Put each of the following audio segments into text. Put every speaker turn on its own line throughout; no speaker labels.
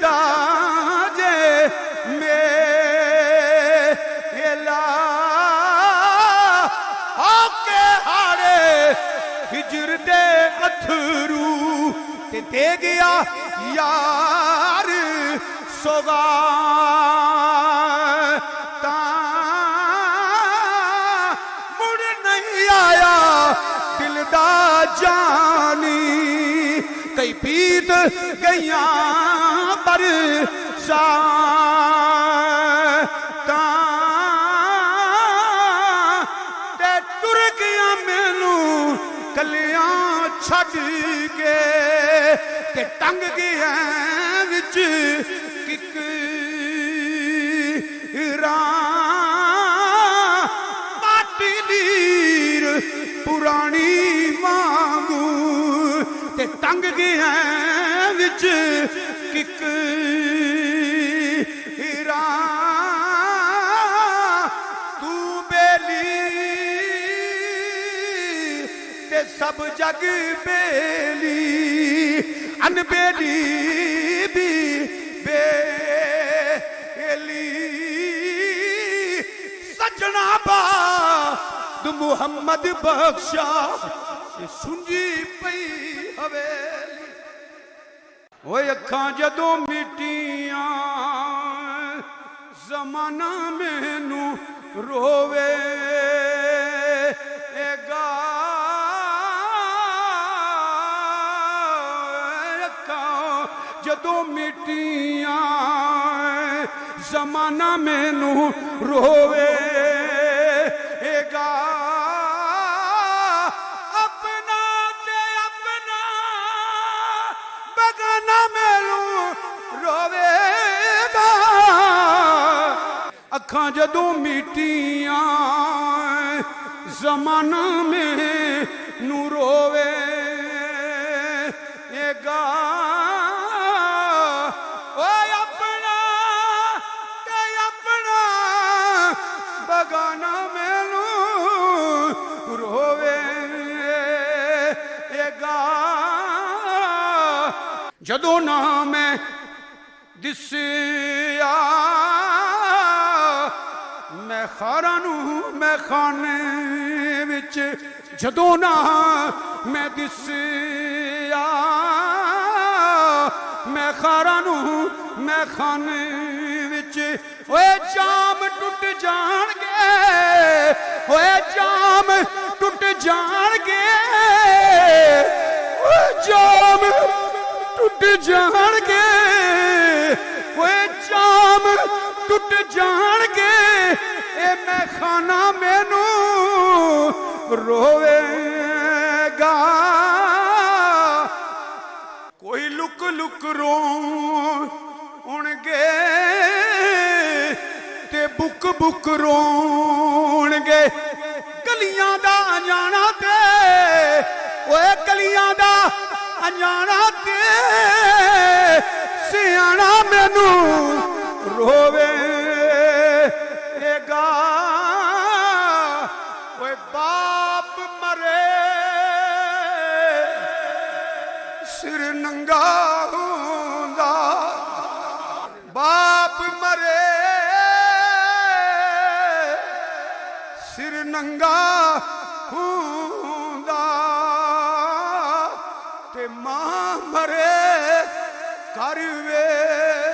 ਜਾਂਦਾ ਜੇ ਮੇਲਾ ਆਕੇ ਹਾੜੇ ਹਿਜਰ ਦੇ ਅਥਰੂ ਤੇ ਦੇ ਗਿਆ यार सौगात मुड़ नहीं आया दिल दा जानी कई पीत गईया बरसात ते तुर गया मैनू कलियां छड़ के ते टंग गया विच किकरा माटी लीर पुरानी वांगू ते टंग गया विच किकरा तू बेली ते सब जग बेली अनबेली भी बेली सजना बाद मुहम्मद बख्शा सुंजी पई हवेली ओए अखां जदों मिटियां जमाना मैनू रोवे जदों मिटियां जमाना मैनू रोवेगा अपना ते अपना बगाना मैनू रोवेगा अखां जदों मिटियां जमाना मैनू रोवेगा गाना मैनू रोवेगा जदों ना मैं दिसिया मैं खारा नू मैं खाने विच जदों ना मैं दिसिया मैं खारा नू मैं खाने विच ओए जाम टुट जाणगे ओए जाम टुट जाणगे ओए जाम टुट जाणगे ओए जाम टुट जाणगे ए मैं खाना मैनू रोवेगा कोई लुक लुक रोणगे बुक बुक रोणगे गलियां दा अजाना ते ओए गलियां दा अजाना ते सियाना मैनू रोवेगा ओए बाप मरे सिर नंगा हुंदा बाप मरे सिर नंगा हुंदा ते मां मरे कर वेला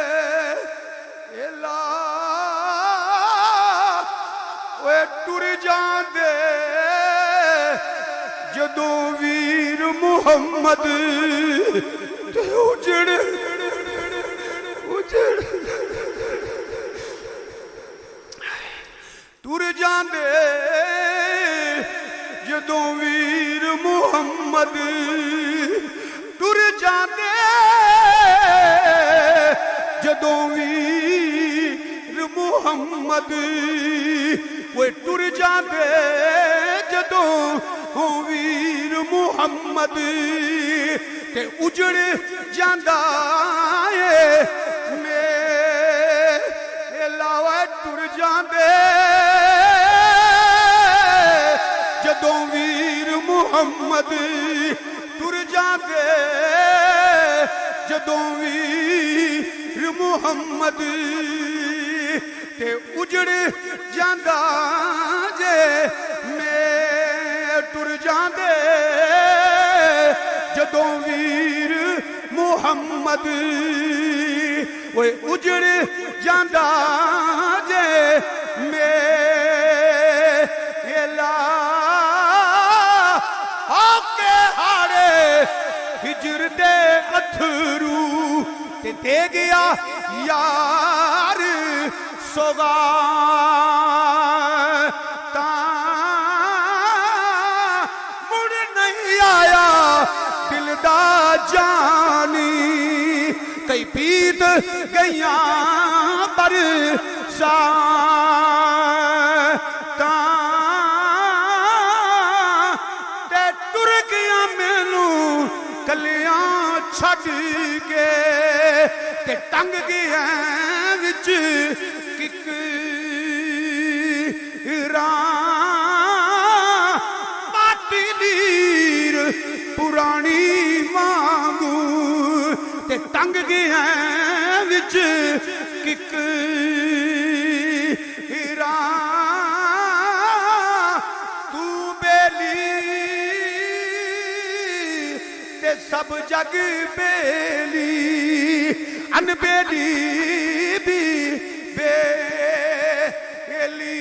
ओए टुर जांदे जदों वीर मुहम्मद ते उजड़ टुर जांदे जदों वीर मुहम्मद टुर जांदे जदों वीर मुहम्मद वो टुर जांदे जदों वीर मुहम्मद ते उजड़ जांदा है मेला टुर जांदे जदों वीर मुहम्मद टुर जांदे जदों वीर मुहम्मद ते उजड़ जांदा जे मैं टुर जांदे जदों वीर मुहम्मद ओए उजड़ जांदा जे मेला आके हारे हिजर दे अथरू ते दे गया यार सोगा मुड़ नहीं आया दिल दा जानी कई पीत गईया पर ते टुर गया मैनू कलियां छड़ के ते टंग गया विच माटी लीर पुरानी मांगू ते टंग गया विच किकरा तू बेली ते सब जग बेली अनबेली भी बेली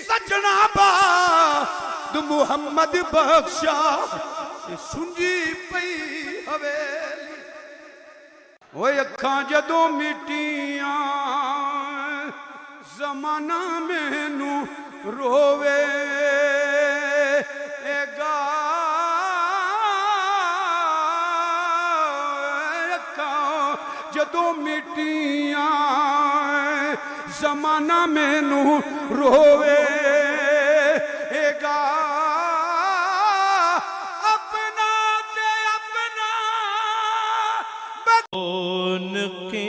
सजना बाद मुहम्मद बख्शा सुंजी पई हवेली ओए अखां जदों मिटियां जमाना मैनू रोवे जदों मिटियां जमाना मैनू रोवेगा अपना ते अपना
उनके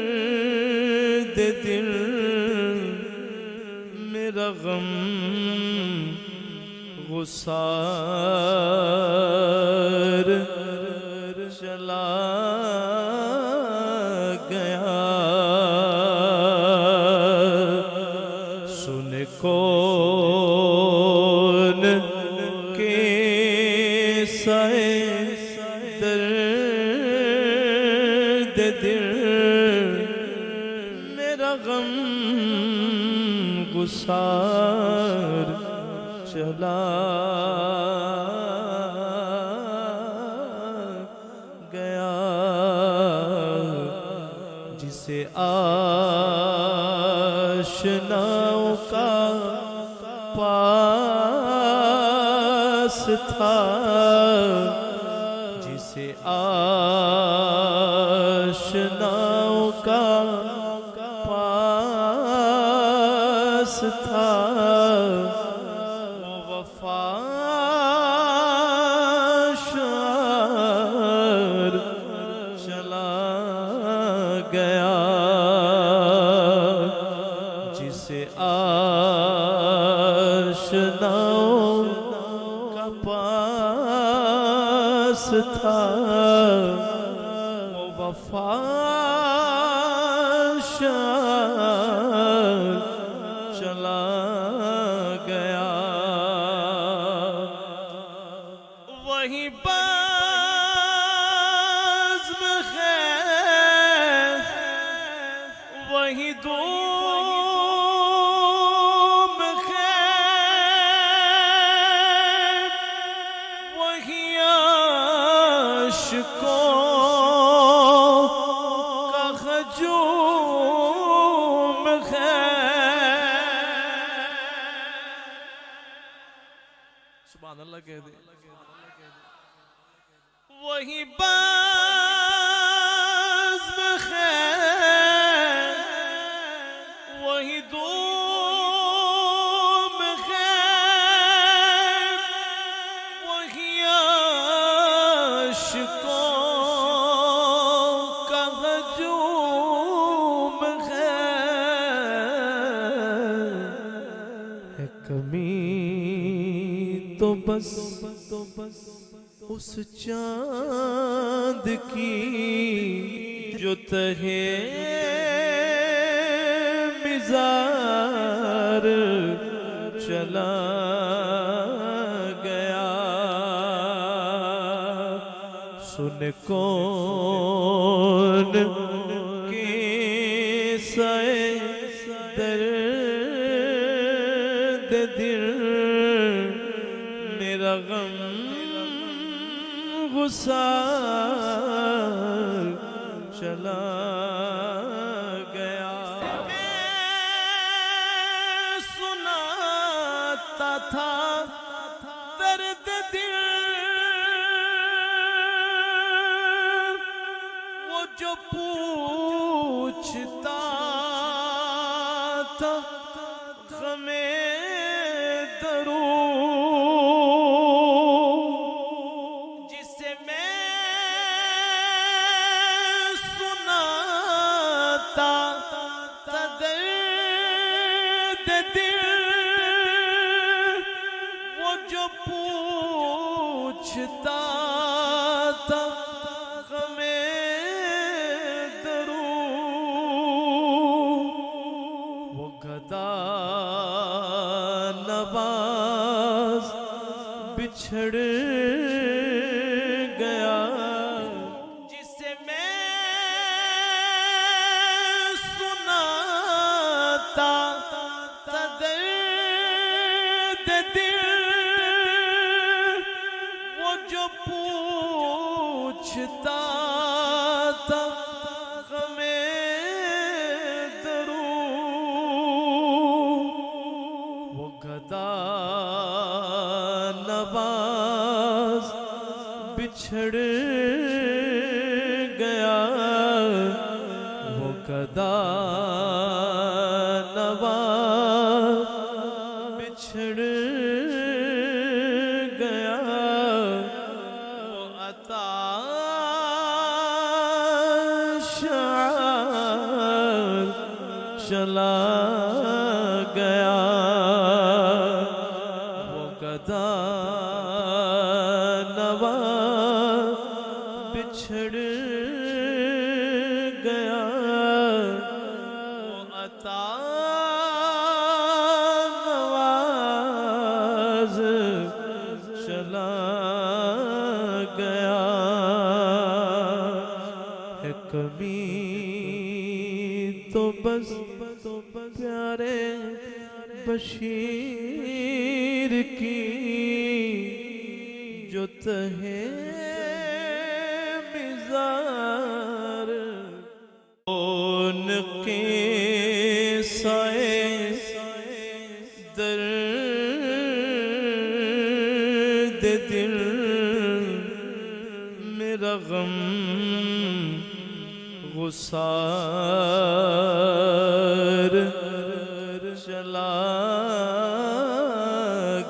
दर्द दिल मेरा गम गुसार चला गया सुन कौन के साए दर्द दिल मेरा गम गुसार चला गया जिसे आशनाओं का पास था जिसे आशनाओं का पास था चला गया जिसे आशनाओं का पास था वो वफा चला गया वही वही दूम खैर वही आशिकों का हजूम खैर सुभान अल्लाह कह दे वही बाज़्म खैर वही दूम खैर वही आशिकों का हजूम खैर है कमी तो बस उस चांद की जो तहे मिज़ार चला गया। सुन कौन के सए दर्द दिल, मेरा गम गुसार चला गया। मैं सुनाता था दर्द दिल, वो जो पूछता था गमे दरू, जिसे मैं सुनाता था दर्द दिल, वो जो पूछता था गमे दरू, वो गदा नवाज बिछड़ गया। जिसे मैं सुनाता था दर्द दिल, वो जो पूछता था गमे दरू, वो गदा नवाज बिछड़ गया। वो गदा नवाज बिछड़ गया। वो अता शार चला गया। वो गदा नवाज बिछड़ गया। वो अता नवाज चला गया। है कमी तो बस प्यारे बशीर की, जो तहे मिज़ार उनके साए दर्द दिल, मेरा गम गुसार चला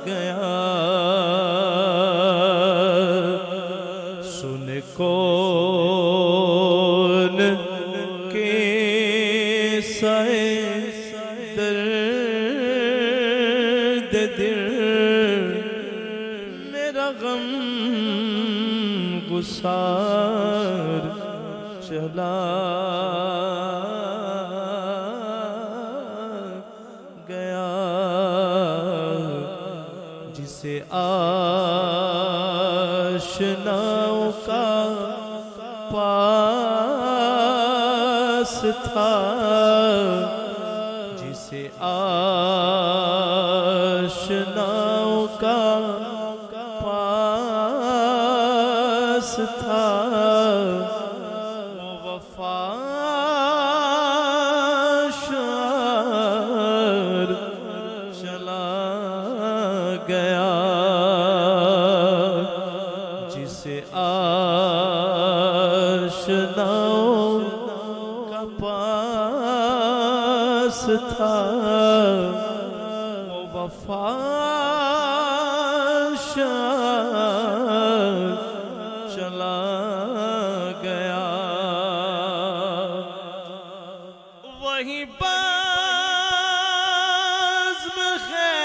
गया। सुन कौन के साए दर्द दिल, मेरा गम गुसार चला गया। जिसे आशनाओं का पास था, जिसे आशनाओं का पास था, वो वफा शार चला गया। जिसे आशनाओं का पास था, वो वफा शार चला गया। वही बाज़्म है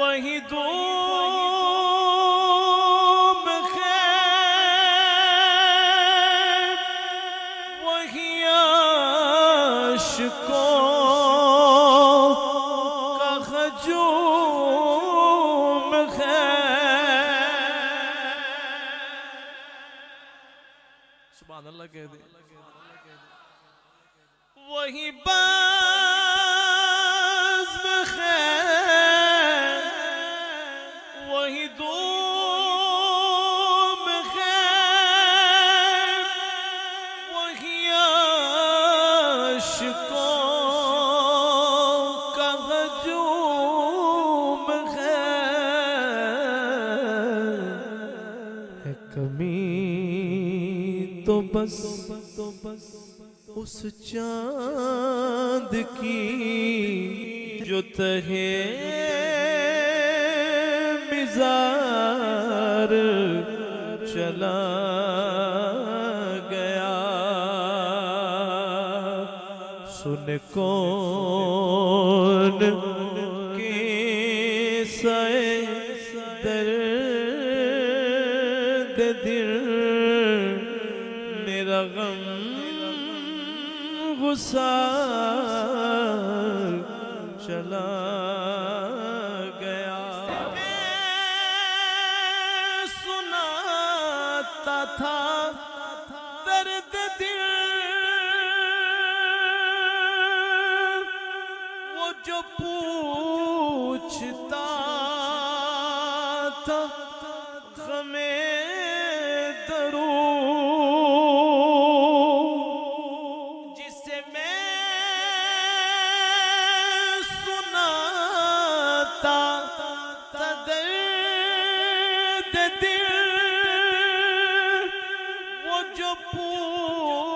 वही धूम खैर, वही आशिकों का हजूम खैर। सुभान अल्लाह कह दे। वही बाज़्म खैर, वही दूम खैर, वही आशिकों का हजूम खैर। है कमी तो बस उस चांद की जो तहे मिज़ार चला गया। सुन कौन के साए दर्द दिल, मेरा गम गुसार चला गया। मैं सुनाता था दर्द दिल, वो जो पूछता था ग़मे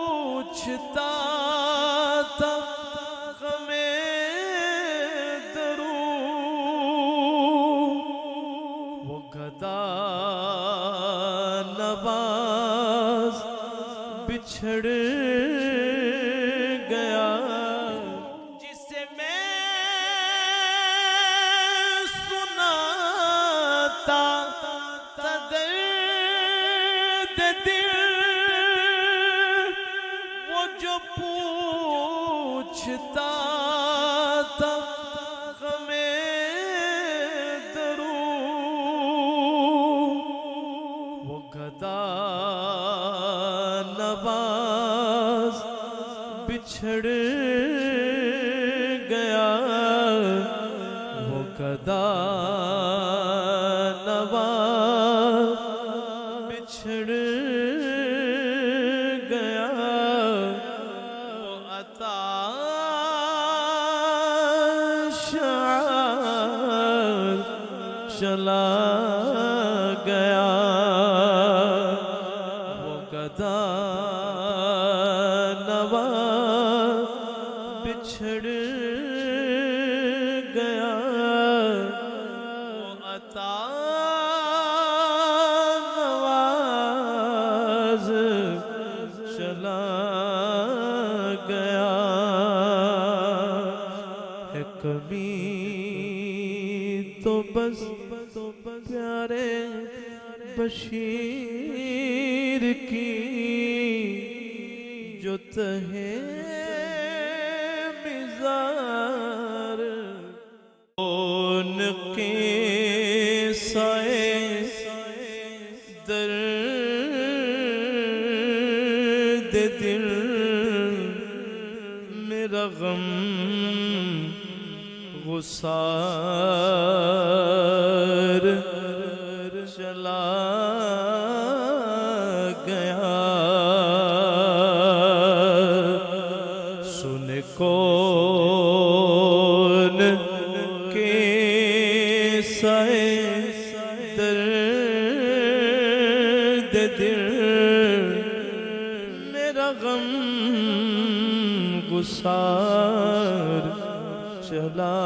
पूछता था ग़मे दरू। वो गदा नवाज बिछड़ गया, जिसे मैं सुनाता था दर्द दिल, जो पूछता था ग़मे दरू। वो गदा नवाज बिछड़ गया, वो गदा नवाज बिछड़ गया। चला गया, वो गदा नवा बिछड़ गया। वो अता नवाज चला गया। है कमी तो बस प्यारे बशीर की, जो तहे मिज़ार। उनके साए दर्द दिल, मेरा गम गुसार चला गया। सुन कौन के साए दर्द दिल, मेरा गम गुसार चला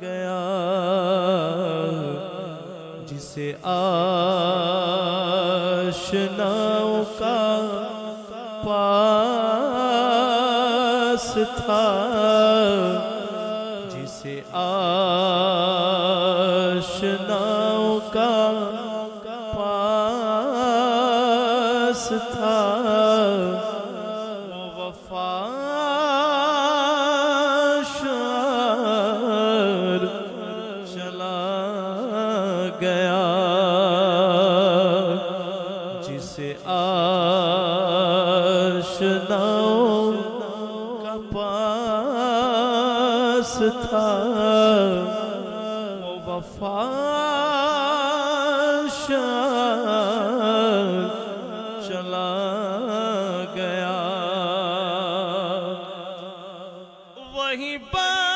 गया। जिसे आशनाओं का पास था, आशनाओं का पास था वो वफा शार चला गया जिसे आशनाओं का पास था वो वफा शार चला गया वही बाज़्म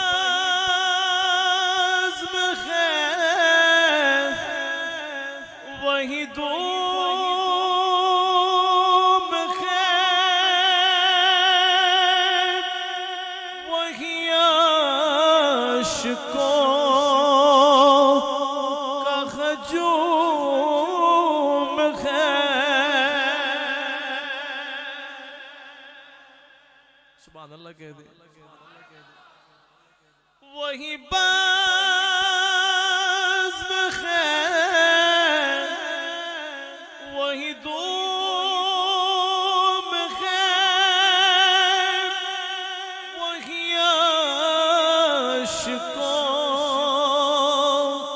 है वही दूम है वही आशिकों का हजूम है। सुभान अल्लाह कह दे। वही बाज़्म है वही दूम है वही आशिकों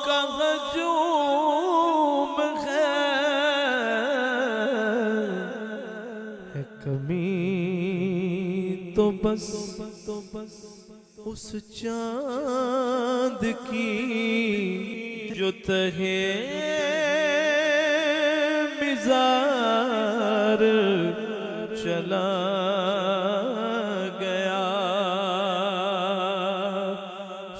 का हजूम है कमी तो बस उस चांद की जो तहे मिज़ार चला गया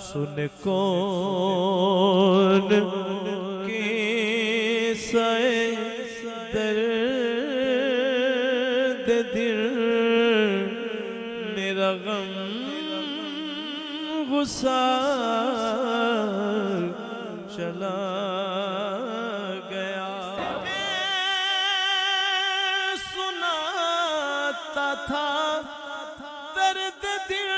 सुन कौन के साए दर्द दिल मेरा गम गुसार चला गया। मैं सुनाता था दर्द दिल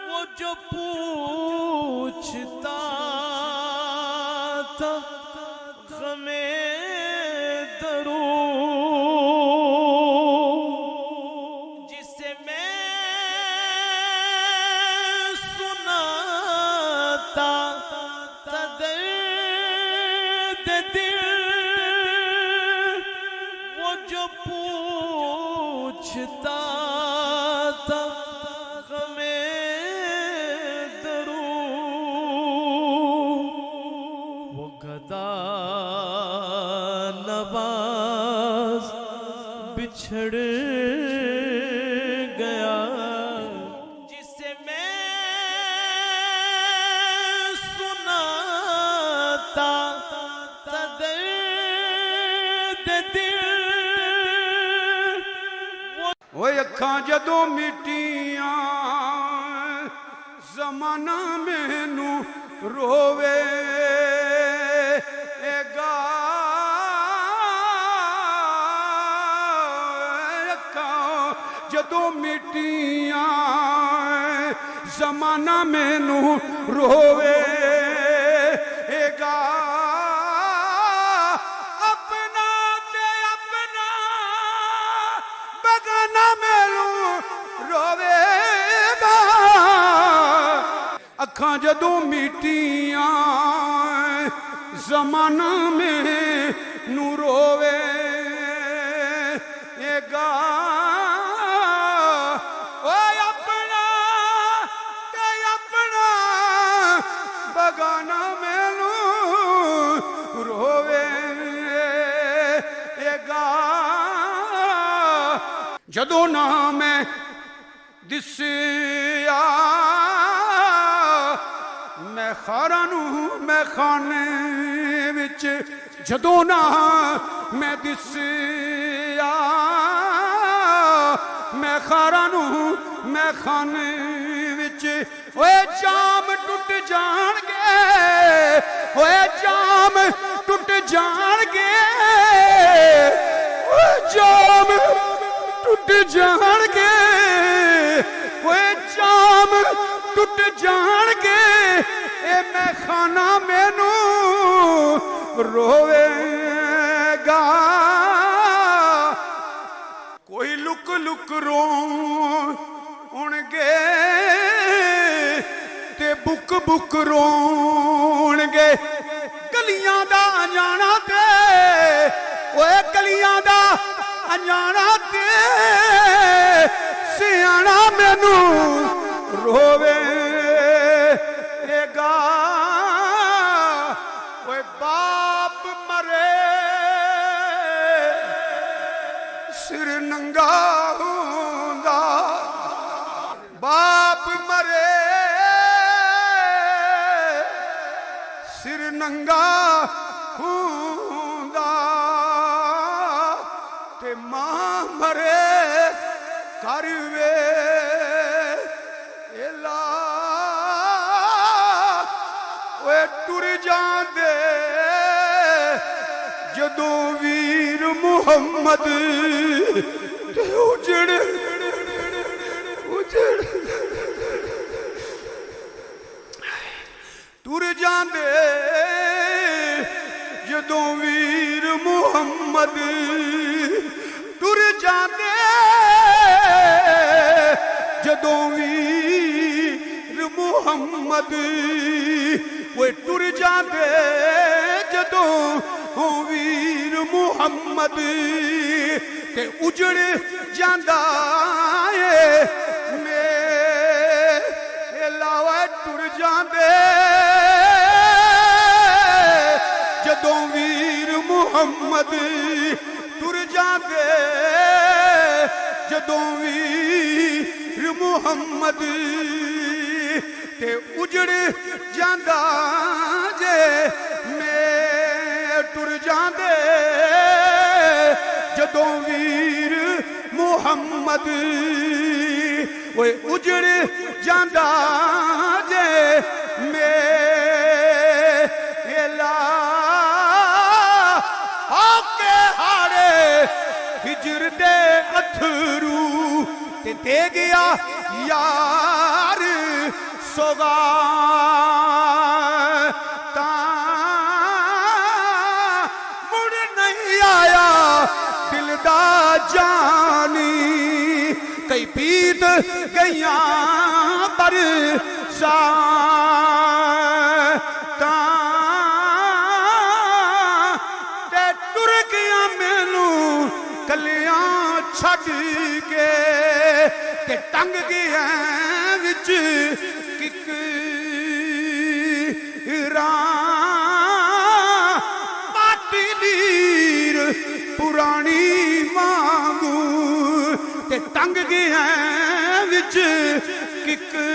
वो जो पूछता था गमे दरू पूछता था गमे दरू वो गदा नवाज बिछड़ गया जिसे मैं सुनाता था दर्द दिल
ओए अखां जदों मिटियां ज़माना मैनू रोवेगा अखां जदों मिटियां ज़माना मैनू रोवेगा अपना ते अपना बगाना मैनू रोवेगा अखां जदों मिटियां ज़माना मैनू रोवेगा ओए अपना ते अपना बगाना मैनू रोवेगा जदों ना मैं दिसिया मैं खारा नू मैं खाने विच जदों ना मैं दिसिया मैं खारा नू मैं खाने विच ओए जाम टुट जाणगे ओए जाम टुट जाणगे ओए जाम टुट जाणगे टुट जाणगे ए मैं खाना मैनू रोवेगा कोई लुक लुक रोणगे ते बुक बुक रोणगे गलियां दा अजाना ते ओए गलियां दा अजाना ते सियाना मैनू रोवेगा ओए बाप मरे सिर नंगा हुंदा बाप मरे सिर नंगा हुंदा ते मां मरे कर वे एला ओए टुर जांदे जदों वीर मुहम्मद ते उजड़ उजड़ टुर जांदे जदों वीर मुहम्मद टुर जांदे जदों वीर मुहम्मद वे टुर जांदे जदों वीर मुहम्मद ते उजड़ जांदा ए मेला वे टुर जांदे जदों वीर मुहम्मद टुर जांदे जदों वीर मुहम्मद ते उजड़ जांदा जे मैं टुर जांदे जदों वीर मुहम्मद ओए उजड़ जांदा जे मेला आके हारे हिजर दे अथरू ते दे गया यार सोगाता मुड़ नहीं आया दिल दा जानी कई बीत गईया बरसाता ते टुर गया मैनू कलियां छड़ के ते टंग गया विच किकरा माटी नीर पुरानी मांगू ते टंग गया विच किकरा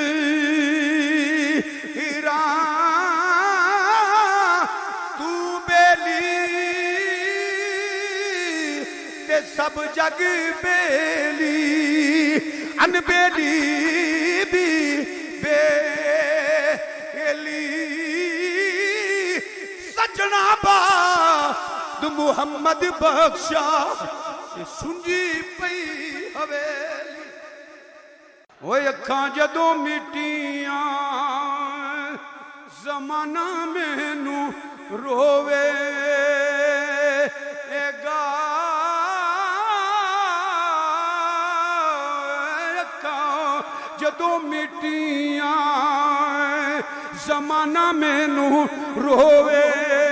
तू बेली ते सब जग बेली अनबेली भी बेली सजना बाद मुहम्मद बख्शा सुंजी पई हवेली ओए अखां जदों मिटियां जमाना मैनू रोवेगा जदों मिटियां जमाना मैनू रोवेगा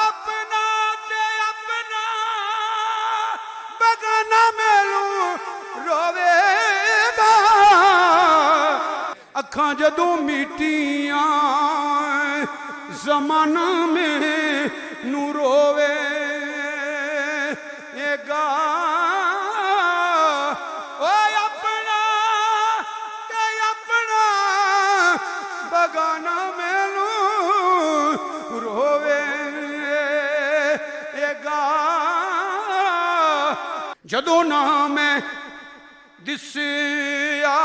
अपना ते अपना बगाना मैनू रोवेगा अखां जदों मिटियां जमाना मैनू रोवेगा बगाना मैनू रोवेगा जदों ना मैं दिसिया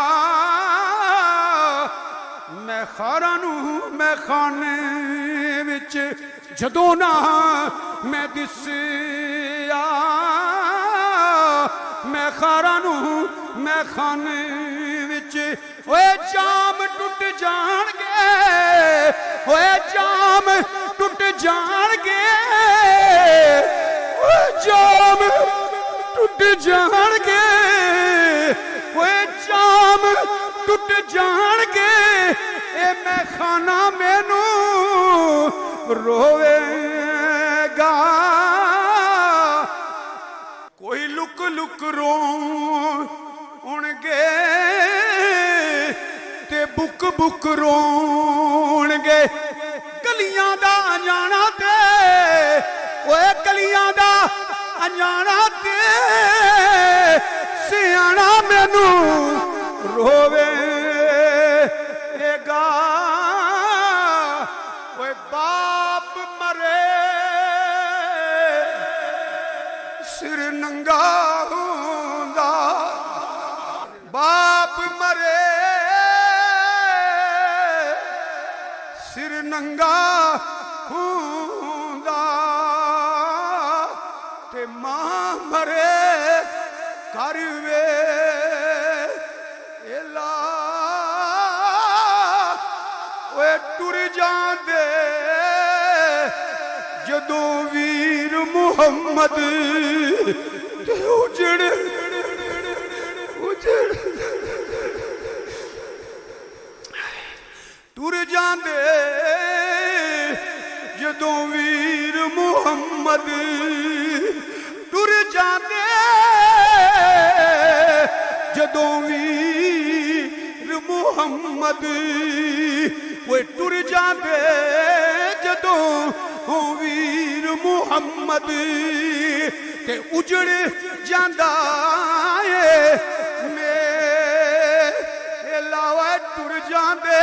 मैं खारा नू मैं खाने विच जदों ना मैं दिसिया मैं खारा नू मैं खाने विच ओए जाम टुट जाणगे ओए जाम टुट जाणगे ओए जाम टुट जाणगे ओए जाम टुट जाणगे ए मैं खाना मैनू रोवेगा कोई लुक लुक रोणगे ते बुक बुक रोणगे गलियां दा अजाना ते ओए गलियां दा अजाना ते सियाना मैनू रोवेगा ओए बाप मरे सिर नंगा हुंदा बाप मरे सिर नंगा हुंदा ते मां मरे कर वे एला ओए टुर जांदे जदों वीर मुहम्मद ते उजड़ टुर जांदे जदों वीर मुहम्मद टुर जांदे जदों वीर मुहम्मद वो टुर जांदे जदों वीर मुहम्मद ते उजड़ जांदा है मेला टुर जांदे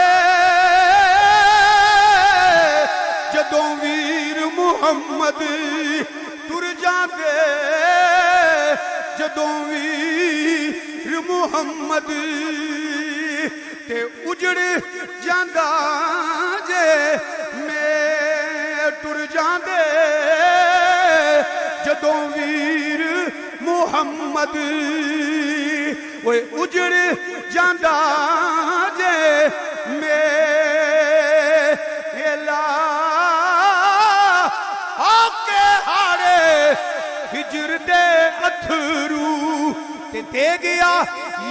जदों वीर मुहम्मद टुर जांदे जदों वीर मुहम्मद ते उजड़ जांदा जे मैं टुर जांदे जदों वीर मुहम्मद ओए उजड़ जांदा जे मेला आके हारे हिजर दे अथरू ते दे गया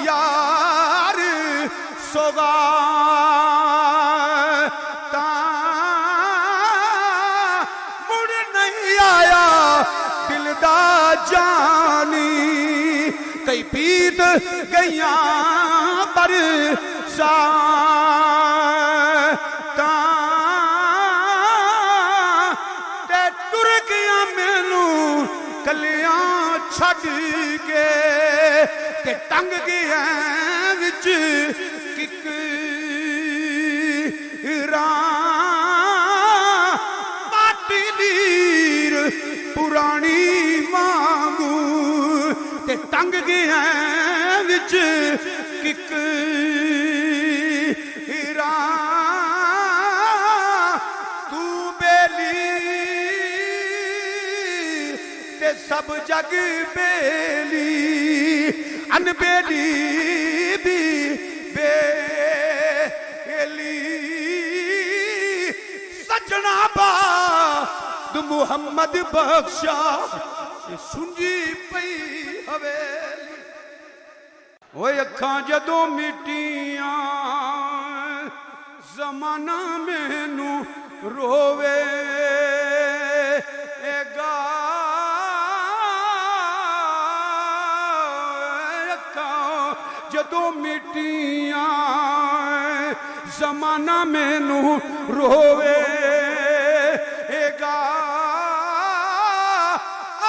यार सोगाता मुड़ नहीं आया दिल दा जानी कई पीत गईया पर साता ते टुर गया मैनू कलियां छड़ के ते टंग गया विच पाटी लीर पुरानी मांगू ते टंग गया विच किकरा तू बेली ते सब जग बेली अनबेली भी बेली सजना बाद मुहम्मद बख्शा सुंजी पई हवेली ओए अखां जदों मिटियां जमाना मैनू रोवेगा जदों मिटियां जमाना मैनू रोवेगा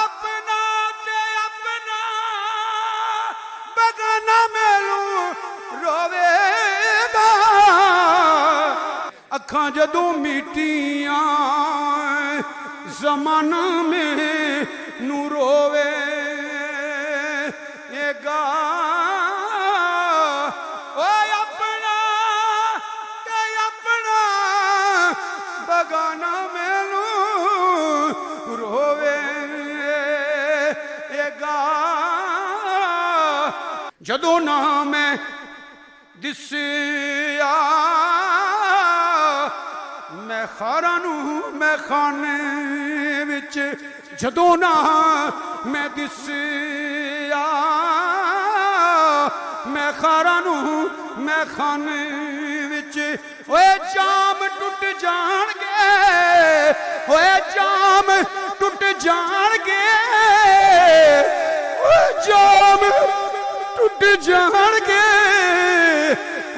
अपना ते अपना बगाना मैनू रोवेगा अखां जदों मिटियां जमाना मैनू रोवेगा गाना मैनू रोवेगा जदों ना मैं दिसिया मैं खारा नूं मैं खाने विच जदों ना मैं दिसिया मैं खारा नूं मैं खाने विच ओए जाम टुट जाणगे ओए जाम टुट जाणगे ओए जाम टुट जाणगे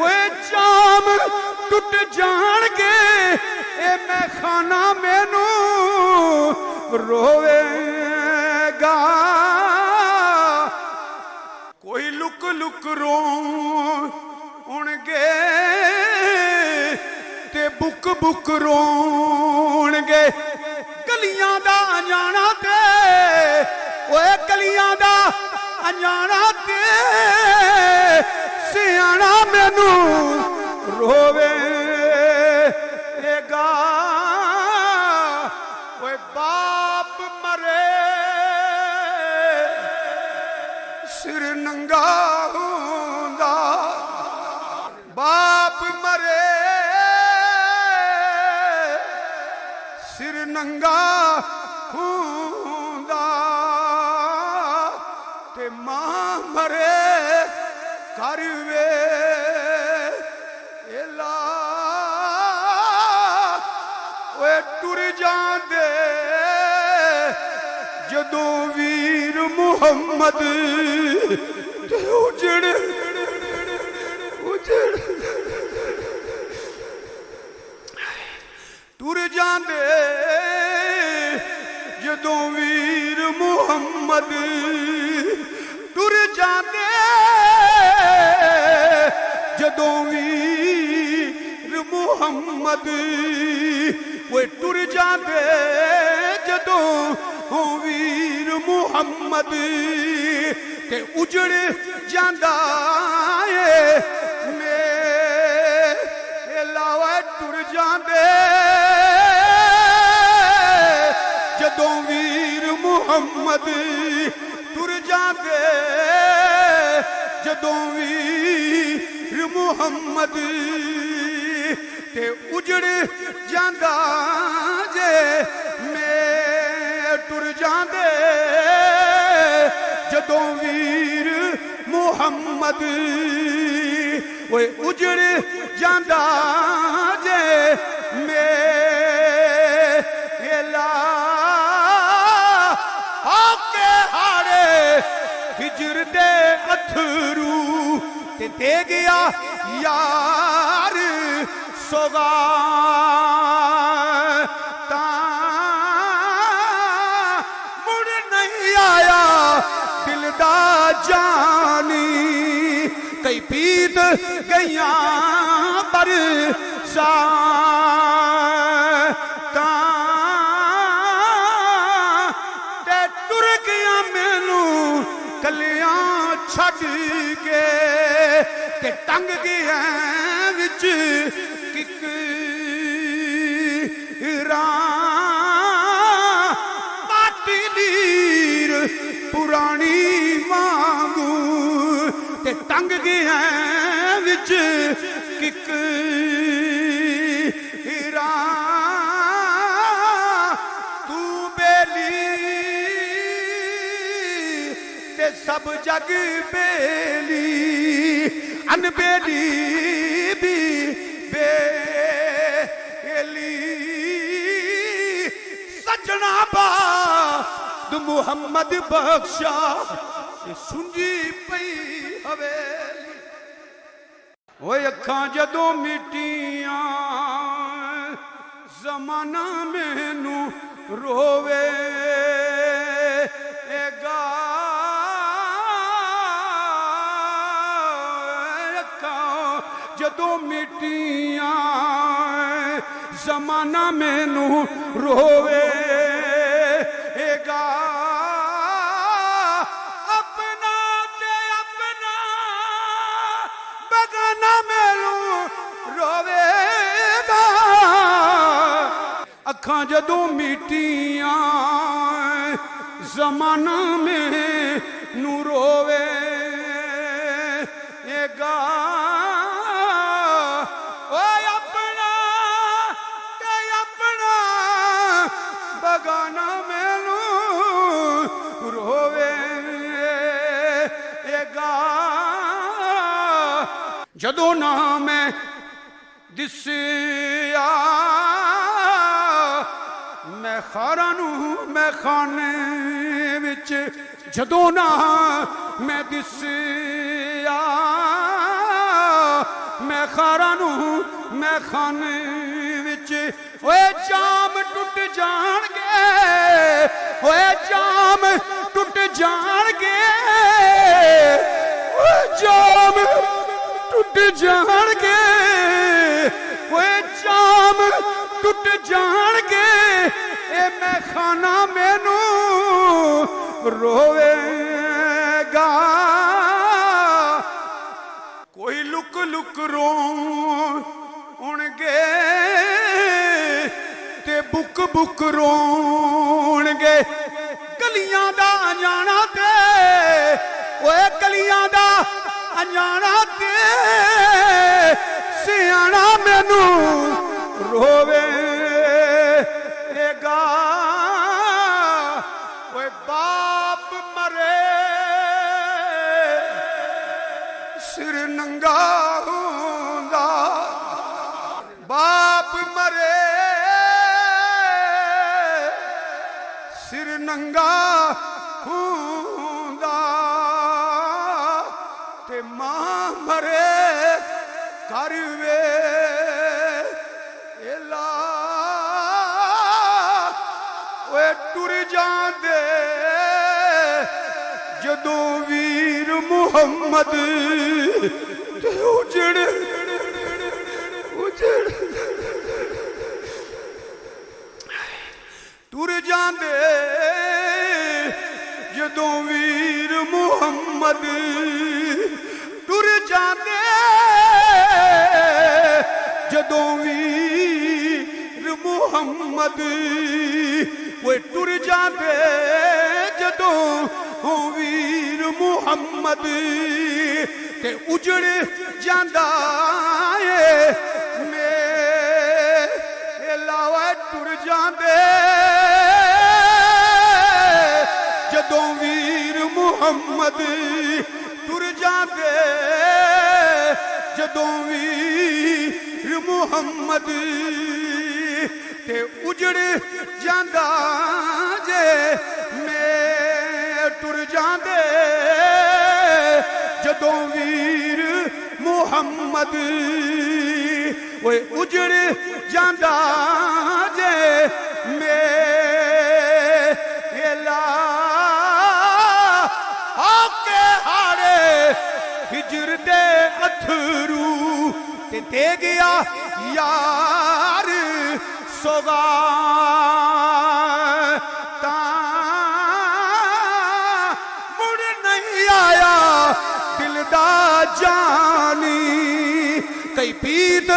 ओए जाम टुट जाणगे ए मैं खाना मैनू रोवेगा कोई लुक लुक रोणगे ते बुक बुक रोणगे गलियां दा जाना ते ओए गलियां दा अजाना ते सियाना मैनू रोवेगा ओए बाप मरे सिर नंगा हुंदा बाप मरे सिर नंगा हुंदा ते मां मरे कर वे एला ओए टुर जांदे जदों वीर मुहम्मद ते उजड़ उजड़ टुर जांदे जदों वीर मुहम्मद टुर जांदे जदों वीर मुहम्मद ओए टुर जांदे जदों वीर मुहम्मद ते उजड़ जांदा ए मेला ओए टुर जांदे जदों वीर मुहम्मद टुर जांदे जदों वीर मुहम्मद ते उजड़ जांदा जे मैं टुर जांदे जदों वीर मुहम्मद ओए उजड़ जांदा जे मेला आके हारे हिजर दे अथरू ते दे गया यार सोगाता मुड़ नहीं आया दिल दा जानी कई पीत गईया पर साता ते टुर गया मैनू कलियां छड़ के ते टंग गया विच किकरा माटी लीर पुरानी मांगू ते टंग गया विच किकरा तू बेली ते सब जग बेली अनबेली भी बेली सजना बाद मुहम्मद बख्शा सुंजी पई हवेली ओए अखां जदों मिटियां जमाना मैनू रोवेगा जदों मिटियां जमाना मैनू रोवेगा अपना ते अपना बगाना मैनू रोवेगा अखां जदों मिटियां जमाना मैनू रोवेगा जदों ना मैं दिसिया मैं खारा नूं मैं खाने विच जदों ना मैं दिसिया मैं खारा नूं मैं खाने विच ओए जाम टुट जाणगे ओए जाम टुट जाणगे ओए जाम टुट जाणगे ओए जाम टुट जाणगे ए मैं खाना मैनू रोवेगा कोई लुक लुक रोणगे ते बुक बुक रोणगे गलियां दा अजाना ते ओए गलियां दा अजाना ते सियाना मैनू रोवेगा ओए बाप मरे सिर नंगा होंदा बाप मरे सिर नंगा होंदा ते मां मरे कर वे एला ओए टुर जांदे जदों वीर मुहम्मद ते उजड़ उजड़ टुर जांदे जदों वीर मुहम्मद टुर जांदे जदों वीर मुहम्मद वो टुर जांदे जदों वीर मुहम्मद ते उजड़ जांदा ए मेला टुर जांदे जदों वीर मुहम्मद टुर जांदे जदों वीर मुहम्मद ते उजड़ जांदा जे मैं टुर जांदे जदों वीर मुहम्मद ओए उजड़ जांदा जे मेला आके हारे हिजर दे अथरू ते दे गया यार सौगाता मुड़ नहीं आया दिल दा जानी कई पीत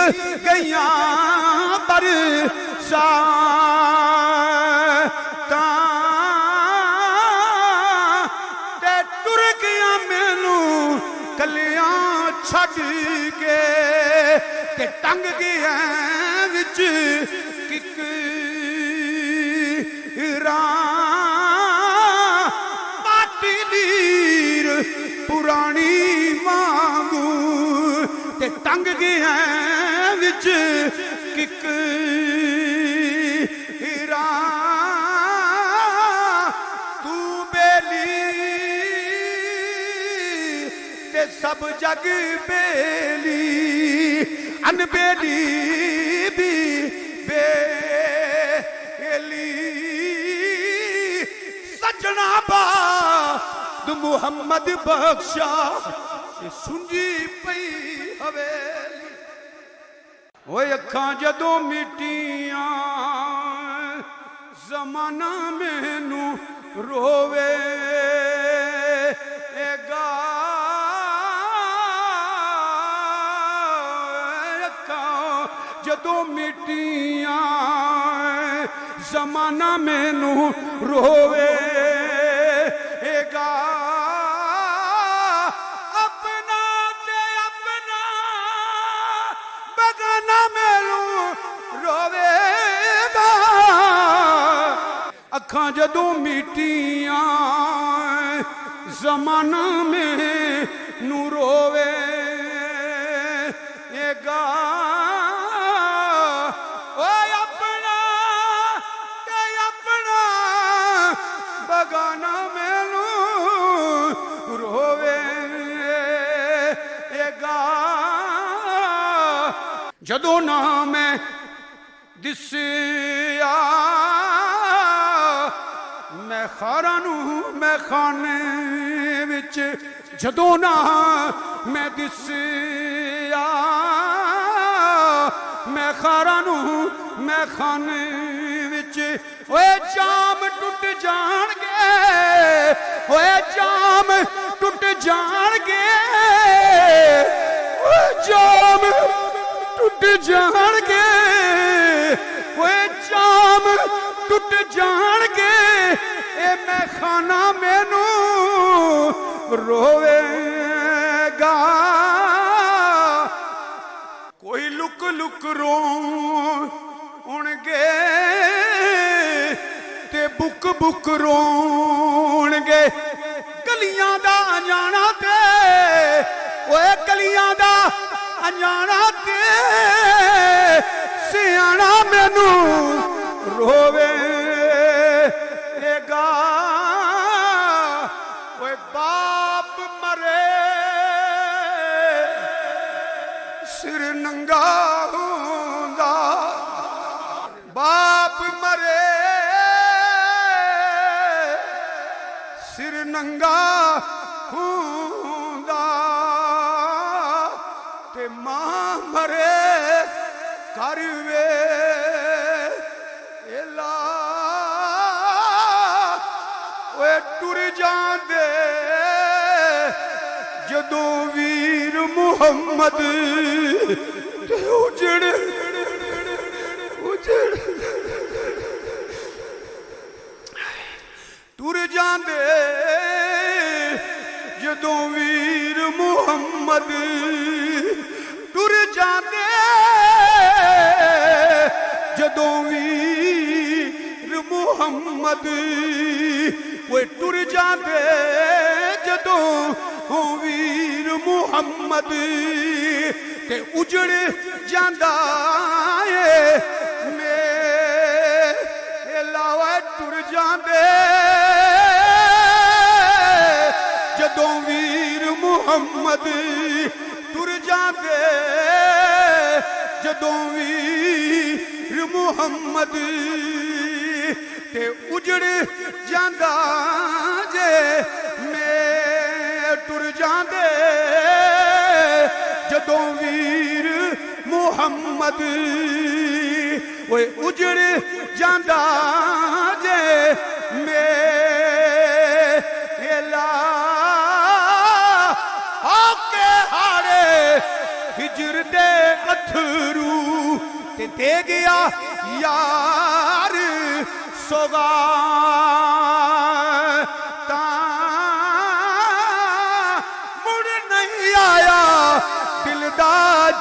गईया बरसाता ते टुर गया मैनू कलियां छड़ के ते टंग गया विच किकरा माटी नीर पुरानी मांगू ते टंग गया विच किकरा तू बेली ते सब जग बेली अनबेली भी बेली सजना बाद मुहम्मद बख्शा सुंजी पई हवेली ओए अखां जदों मिटियां जमाना मैनू रोवेगा जदों मिटियां जमाना मैनू रोवेगा अपना ते अपना बगाना मैनू रोवेगा अखां जदों मिटियां जमाना मैनू रोवे गा ओए अपना ते अपना बगाना मैनू रोवेगा जदों ना मैं दिसिया मैं खारा नू मैं खाने विच जदों ना मैं दिसिया मैं खारा नू मैं खाने विच ओए जाम टुट जाणगे ओए जाम टुट जाणगे ओए जाम टुट जाणगे ओए जाम टुट जाणगे ए मैं खाना मैनू रोवेगा कोई लुक लुक रोणगे ते बुक बुक रोणगे गलियां दा अजाना ते ओए गलियां दा अजाना ते सियाना मैनू रोवेगा ओए बाप मरे सिर नंगा हुंदा बाप मरे सिर नंगा हुंदा ते मां मरे कर वे टुर जांदे जदों वीर मुहम्मद ते उजड़ उजड़ टुर जांदे जदों वीर मुहम्मद टुर जांदे जदों वीर मुहम्मद वो टुर जाते जदों वीर मुहम्मद ते उजड़ जांदा है मेला टुर जाते जदों वीर मुहम्मद टुर जाते जदों वीर मुहम्मद ते उजड़ जांदा जे मैं टुर जांदे जदों वीर मुहम्मद ओए उजड़ जांदा जे मेला आके हारे हिजर दे अथरू ते दे गया यार सोगाता मुड़ नहीं आया दिल दा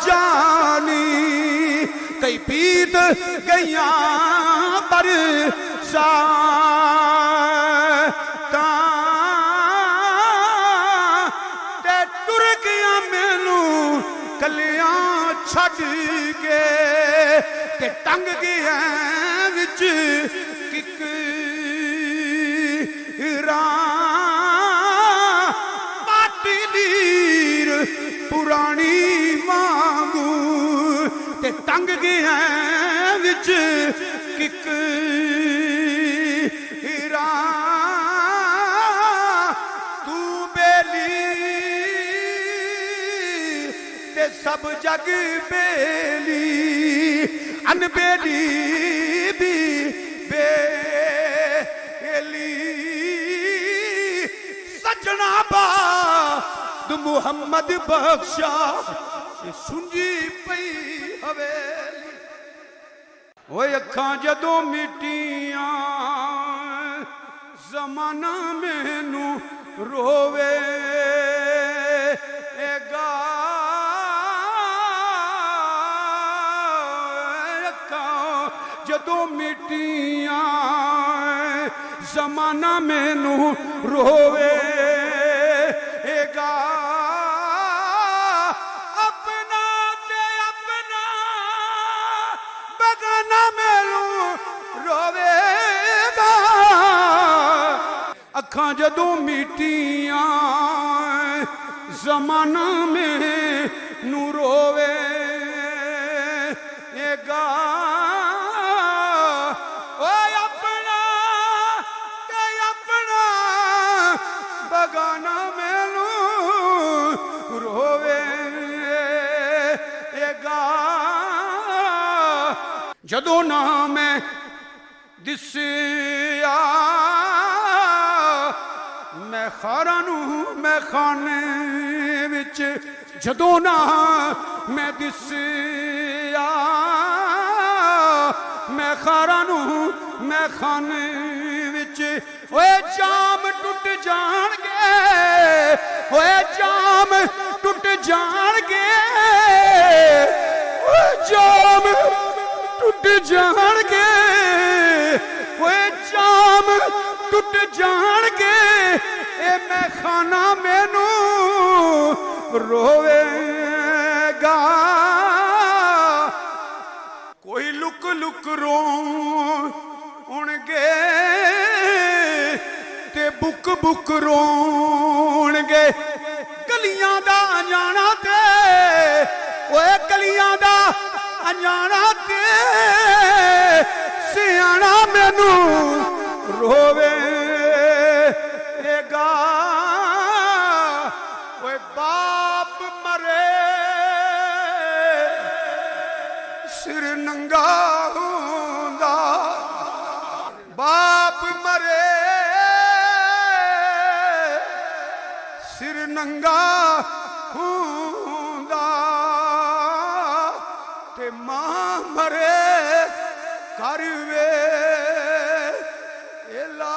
जानी कई पीत गईया पर साता ते टुर गया मैनू कलियां छड़ के ते टंग गया विच पाटी लीर पुरानी मांगू ते टंग गया विच किक तू बेली ते सब जग बेली अनबेली भी बेली सजना बाद मुहम्मद बख्शा सुंजी पई हवेली ओए अखां जदों मिटियां जमाना मैनू रोवेगा जदों मिटियां जमाना मैनू रोवेगा अपना ते जमाना में नूरोवेगा अपना बगाना में रोवेगा जदों ना मैं दिसिया मैं खारा नूं मैं खाने विच जदों ना मैं दिसिया मैं खारा नूं मैं खाने विच ओए जाम टुट जाणगे ओए जाम टुट जाणगे ओए जाम टुट जाणगे ओए जाम टुट जाणगे ए मैं खाना मैनू रोवेगा कोई लुक लुक रोणगे ते बुक बुक रोणगे गलियां दा जाना ते ओए गलियां दा अजाना ते सियाना मैनू रोवेगा ओए बाप मरे सिर नंगा हुंदा बाप मरे सिर नंगा हुंदा ते मां मरे कर वे एला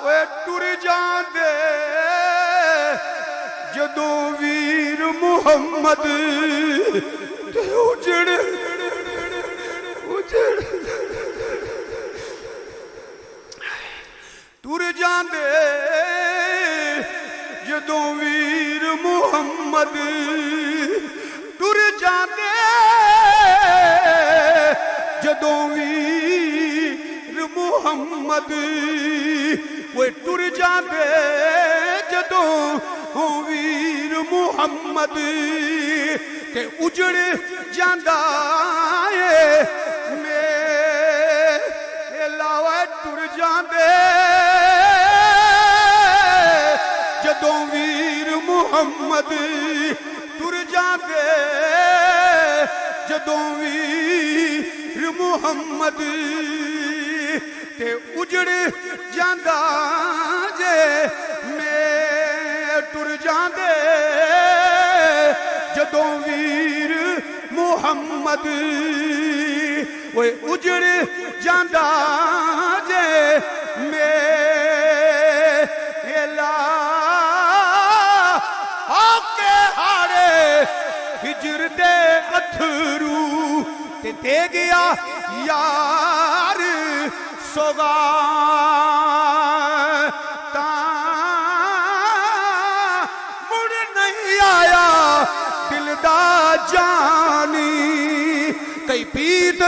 ओए टुर जांदे जदों वीर मुहम्मद ते उजड़ टुर जांदे जदों वीर मुहम्मद टुर जांदे जदों वीर मुहम्मद वो टुर जांदे जदों वीर मुहम्मद ते उजड़ जांदा ए मेला टुर जांदे जदों वीर मुहम्मद टुर जांदे जदों वीर मुहम्मद ते उजड़ जांदा जे मैं टुर जांदे जदों वीर मुहम्मद ओए उजड़ जांदा जे मेला आके हारे हिजर दे अथरू ते दे गया यार सोगाता मुड़ नहीं आया दिल दा जानी कई पीत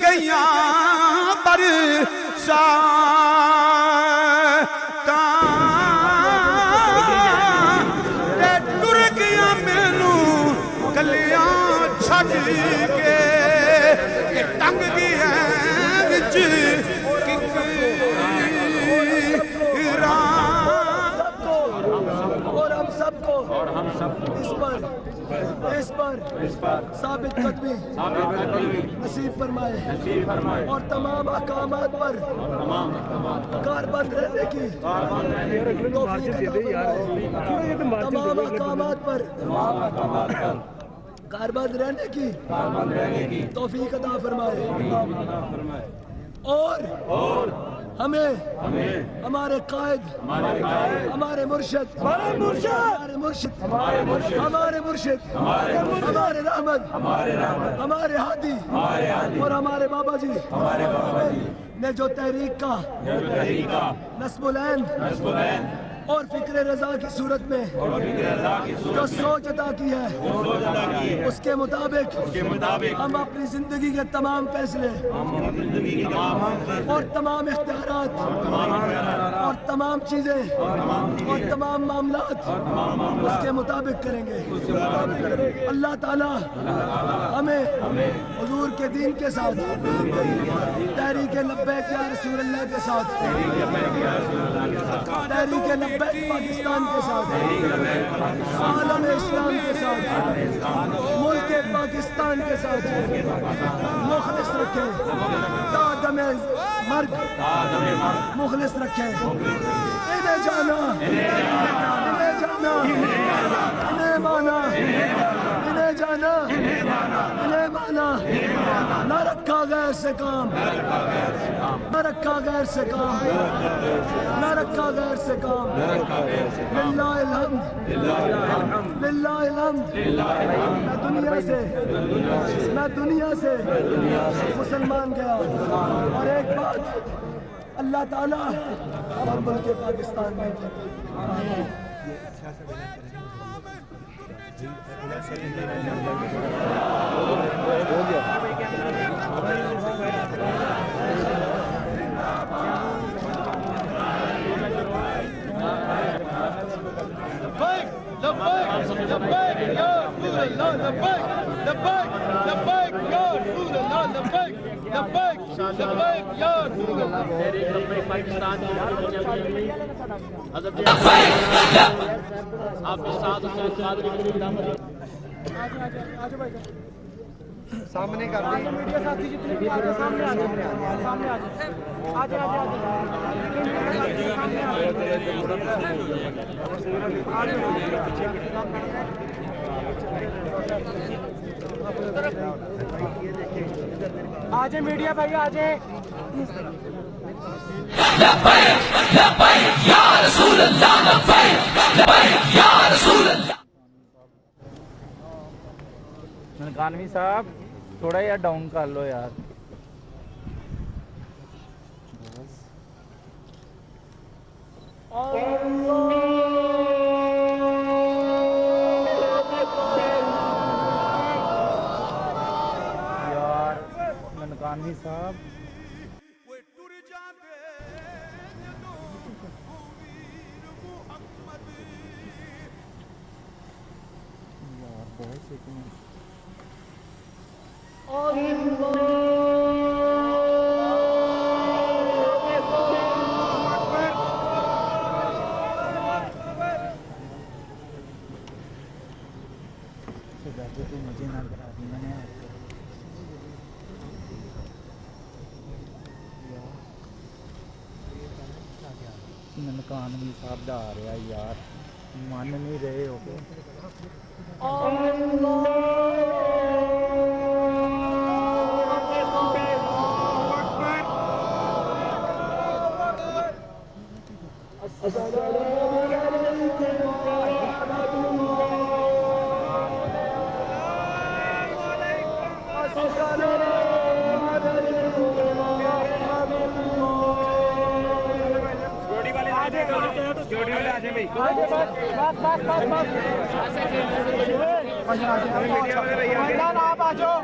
गईया पर साता ते टुर गया मैनू गलियां छड़ के टंग गया विच
और हम सबको इस पर साबित कदमी नसीब फरमाए और तमाम अहकामात पर कारबंद रहने की तौफीक अता फरमाए तमाम अहकामात पर कारबंद रहने की तौफीक अता फरमाए और हमें हमारे कायद हमारे मुर्शिद हमारे रहमत हमारे हादी और हमारे बाबा जी ने जो तहरीक का नस्बुलैन और फिक्र रजा की सूरत में जो सोच अदा की है उसके मुताबिक हम अपनी जिंदगी के तमाम फैसले और तमाम इख्तियारात और तमाम चीजें और तमाम मामलात उसके मुताबिक करेंगे। अल्लाह ताला हमें हुजूर के दीन के साथ तहरीक लब्बैक या रसूल अल्लाह के साथ तहरीक लब्बैक पाकिस्तान के साथ आलम इस्लाम के साथ मुल्क पाकिस्तान के साथ मुखलिस रखे तादमे मर्ग मुखलिस रखे। इन्हें जाना इन्हें जाना इन्हें माना इन्हें जाना इन्हें माना न रखा गैर से काम न रखा गैर से काम न रखा गैर से काम। लिल्लाहिल हम्द लिल्लाहिल हम्द। मैं दुनिया से मुसलमान गया और एक बात अल्लाह ताला और मुल्क पाकिस्तान में
सामने कर मीडिया साथी जितने भी आ रहे हैं सामने आ जाए सामने आ जाए आज मीडिया भाई आ जाए।
मनकानवी साहब थोड़ा यार डाउन कर लो यार। यार मनकानवी साहब यार बहुत सेकंड तो मुझे ना करा दी मैंने मनकानवी साहब जा रहा यार मान नहीं रहे हो आप आ जाओ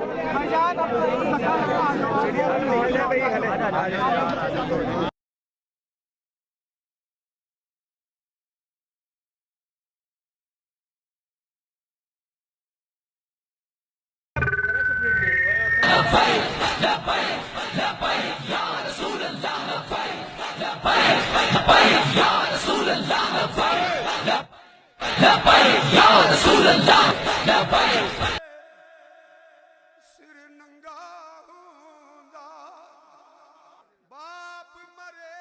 सिर नंगा होंदा बाप मरे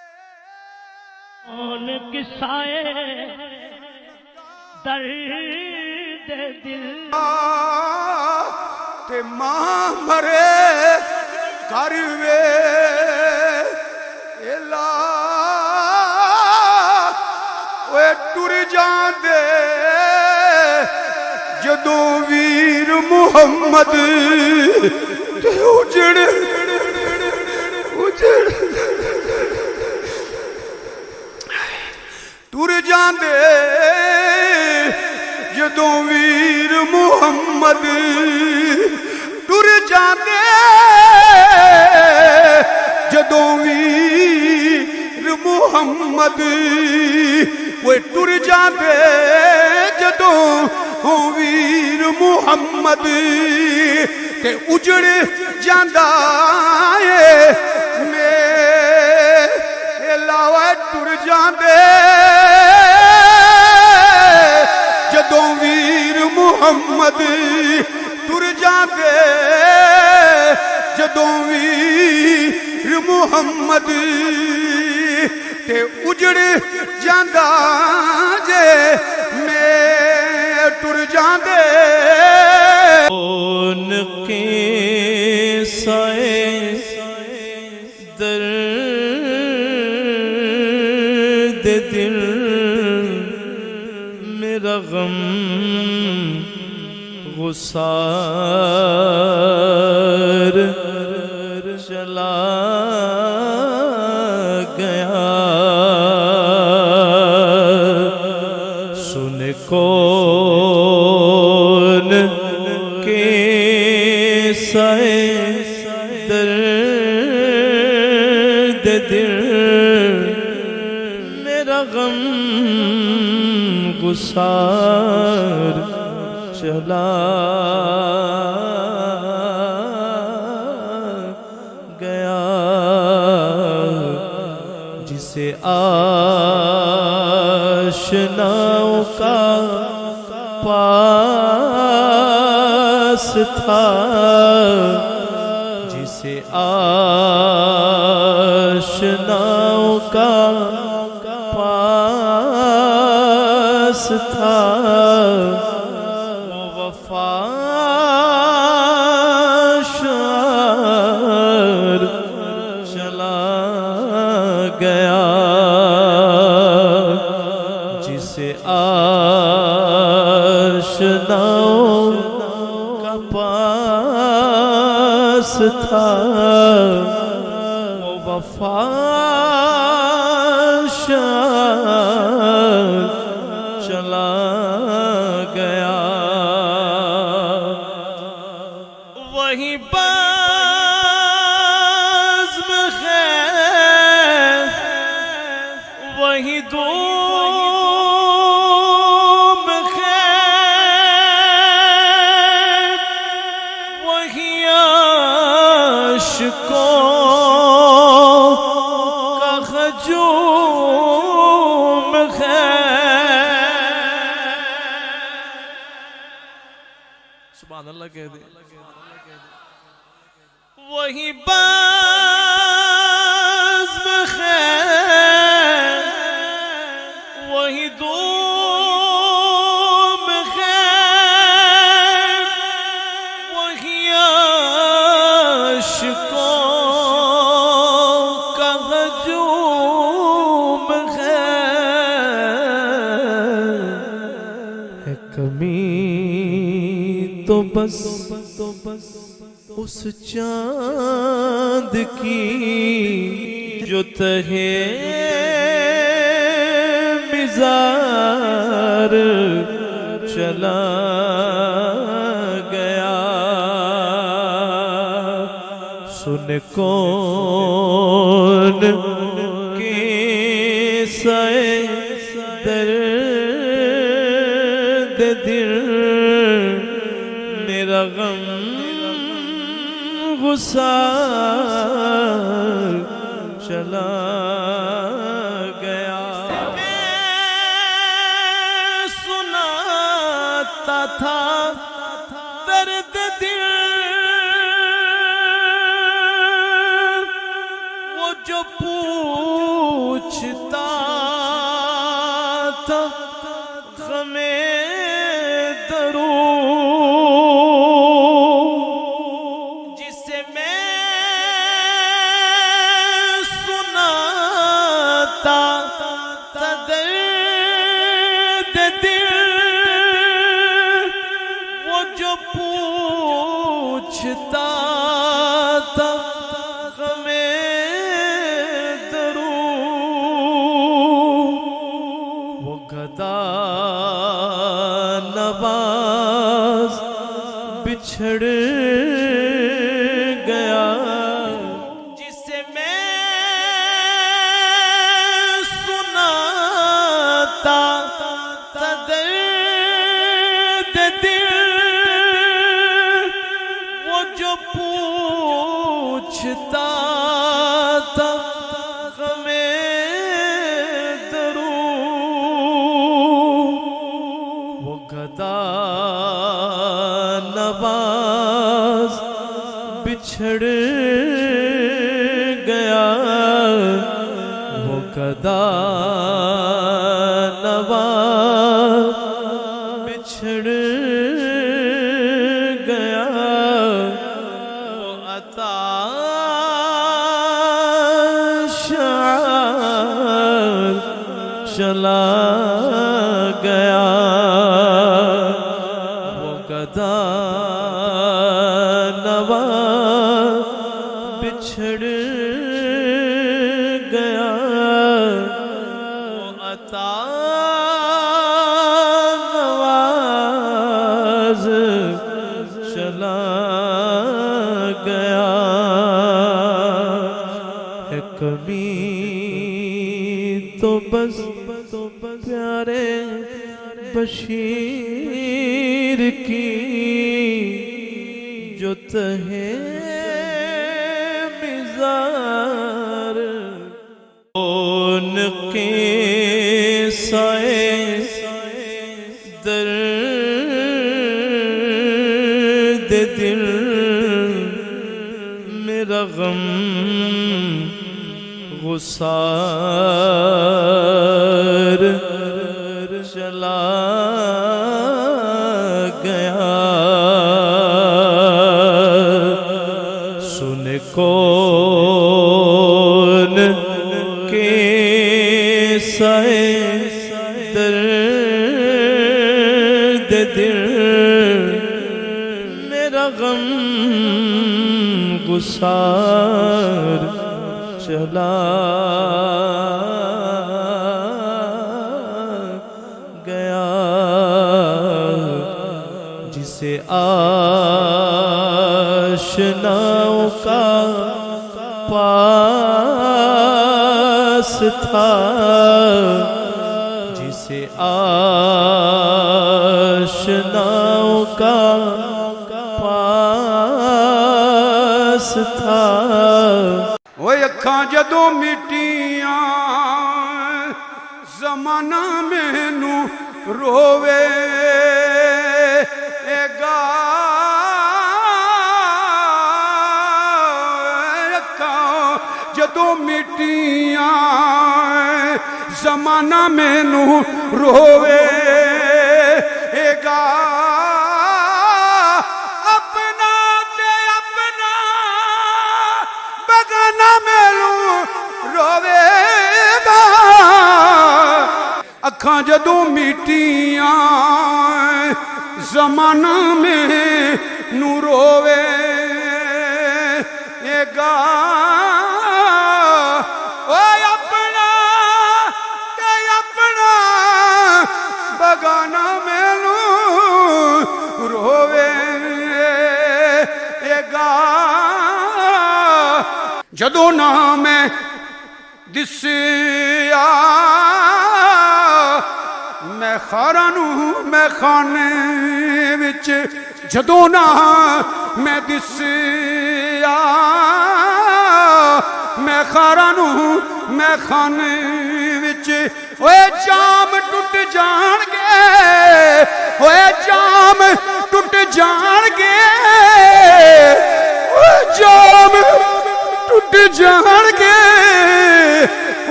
कौन किसाए दर्द दिल
ते मां मरे घर वे एला ओए टुर जांदे जदों वीर मुहम्मद ते उजड़ तुर जांदे जदों वीर मुहम्मद तुर जांदे जदों वीर मुहम्मद वो तुर जांदे जदों वीर मुहम्मद ते उजड़ जांदा है मेला तुर जांदे जदों वीर मुहम्मद तुर जांदे जदों वीर मुहम्मद ते उजड़ जांदा जे मैं तुर जांदे
उनके साए दर्द दिल मेरा गम गुसार चला गया सुन कौन के साए दर्द दिल मेरा गम गुसार चला गया जिसे आशनाओं का पास था जिसे आशनाओं का पास था वो वफाशार चला गया जिसे आशनाओं का पास था वो वफाशार चला गया वही बाज़्म है वही दूम है वही आशिकों का हजूम है सुभान अल्लाह कह दे वही बाज़्म है वही दूम है वही आशिकों का हजूम है कमी तो बस उस चांद की जो तहे मिज़ार चला गया सुन कौन के साए दर्द दिल मेरा गम गुसार चला गया मैं सुनाता था दर्द दिल वो जो पूछता था गमे दरू जिसे मैं सुनाता था दर्द दिल वो जो पूछता था गमे दरू गदा नवाज बिछड़ गया, जिसे मैं सुनाता दर्द दिल, वो जो पूछता था गदा नवाज बिछड़ गया, वो गदा नवाज बिछड़ गया, वो अता शार चला गया, गदा नवाज बिछड़ गया, वो अता नवाज चला गया। है कमी तो बस प्यारे बशीर की, जो तहे मिज़ार उनके साए दर्द दिल, मेरा गम गुसार चला गया। सुन कौन के साए दर्द दिल, मेरा गम गुसार चला गया। जिसे आशनाओं का पास था, जिसे आशनाओं का पास था।
वो अखां जदों मिटियां ज़माना मैनू रोवे गा, अखां जदों मिटियां ज़माना मैनू रोवे गा, अपना ते अपना बगाना मैनू रोवेगा। अखां जदों मिटियां ज़माना मैनू रोवेगा, ओए अपना ते अपना बगाना मैनू रोवेगा। जदों ना मैं दिसिया मैं खारा नू मैं खाने विच, जदों ना मैं दिसिया मैं खारा नू मैं खाने विच, ओए जाम टुट जाणगे, ओए जाम टुट जाणगे, ओए जाम टुट जाणगे,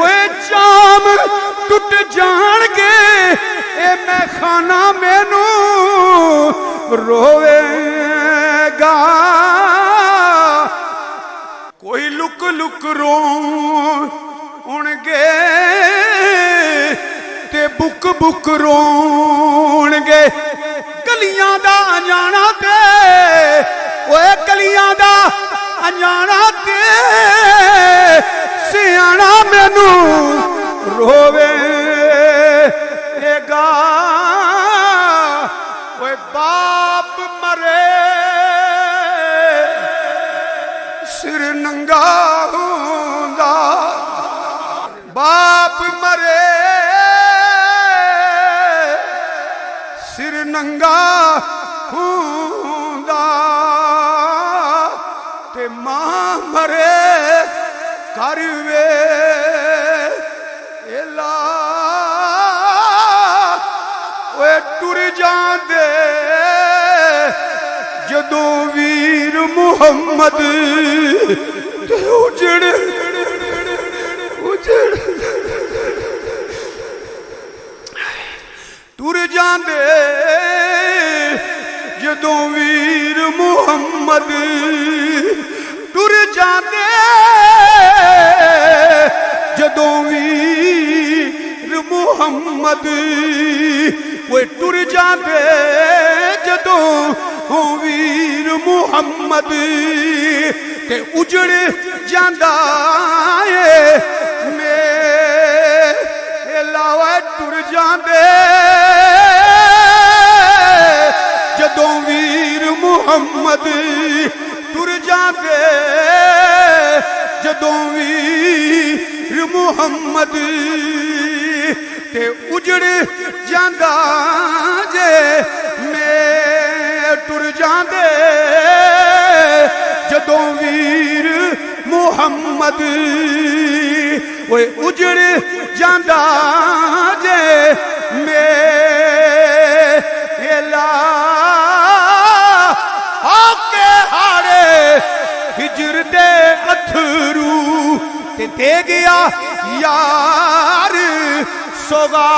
ओए जाम टुट जाणगे, ए मैं खाना मैनू रोवेगा। कोई लुक लुक रोणगे ते बुक बुक रोणगे, गलियां दा अजाना ते ओए गलियां दा अजाना ते सियाना मैनू रोवेगा। बाप मरे सिर नंगा होंदा, बाप मरे सिर नंगा होंदा, ते मां मरे घर वे एला ओए टुर जांदे जदों वीर मुहम्मद ते उजड़ उजड़ टुर जांदे जदों वीर मुहम्मद टुर जांदे जदों वीर मुहम्मद वो टुर जांदे जदों वीर मुहम्मद ते उजड़ जांदा है मेला टुर जांदे जदों वीर मुहम्मद टुर जांदे जदों वीर मुहम्मद ते उजड़ जांदा जे मैं टुर जांदे जदों वीर मुहम्मद ओए उजड़ जांदा जे मेला आके हारे हिजर दे अथरू ते दे गया यार सोगाता